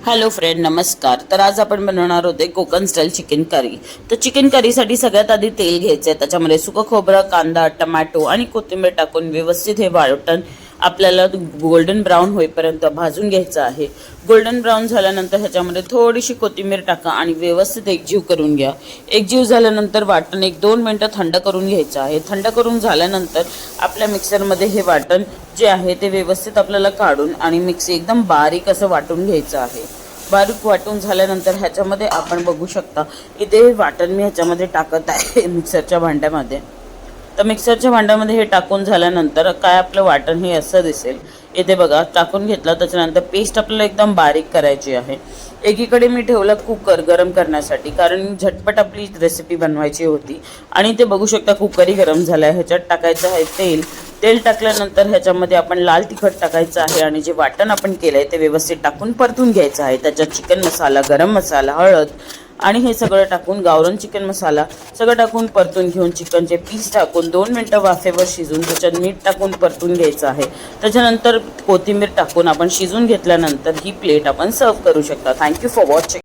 Hello friend, नमस्कार. तर आज आपण बनवणार होते कोकण स्टाईल चिकन करी. तर चिकन करीसाठी सगळ्यात आधी तेल घ्यायचं आहे. त्याच्यामध्ये सुकं खोबरं, कांदा, टमॅटो आणि कोथिंबीर टाकून व्यवस्थित हे वाटण आपल्याला गोल्डन ब्राऊन होईपर्यंत भाजून घ्यायचं आहे. गोल्डन ब्राऊन झाल्यानंतर ह्याच्यामध्ये थोडीशी कोथिंबीर टाका आणि व्यवस्थित एकजीव करून घ्या. एकजीव झाल्यानंतर वाटण 1-2 मिनटं थंड करून घ्यायचं आहे. थंड करून झाल्यानंतर आपल्या मिक्सरमध्ये हे वाटण जे आहे ते व्यवस्थित आपल्याला काढून आणि मिक्सी एकदम बारीक असं वाटून घ्यायचं आहे. बारीक वाटून झाल्यानंतर ह्याच्यामध्ये आपण बघू शकता इथे वाटण मी ह्याच्यामध्ये टाकत आहे मिक्सरच्या भांड्यामध्ये. तर मिक्सरच्या भांड्यामध्ये हे टाकून झाल्यानंतर काय आपलं वाटण हे असं दिसेल. इथे बघा टाकून घेतलं. त्याच्यानंतर पेस्ट आपल्याला एकदम बारीक करायची आहे. एकीकडे मी ठेवलं कुकर गरम करण्यासाठी, कारण झटपट आपली रेसिपी बनवायची होती. आणि ते बघू शकता कुकरही गरम झाला आहे. ह्याच्यात टाकायचं आहे तेल. तेल टाकल्यानंतर ह्याच्यामध्ये आपण लाल तिखट टाकायचं आहे आणि जे वाटण आपण केलं आहे ते व्यवस्थित टाकून परतून घ्यायचं आहे. त्याच्यात चिकन मसाला, गरम मसाला, हळद आणि हे सगळं टाकून गावरान चिकन मसाला सगळं टाकून परतून घेऊन चिकनचे पीस टाकून 2 मिनटं वाफेवर शिजून त्याच्यात मीठ टाकून परतून घ्यायचं आहे. त्याच्यानंतर कोथिंबीर टाकून आपण शिजून घेतल्यानंतर ही प्लेट आपण सर्व करू शकता. Thank you for watching.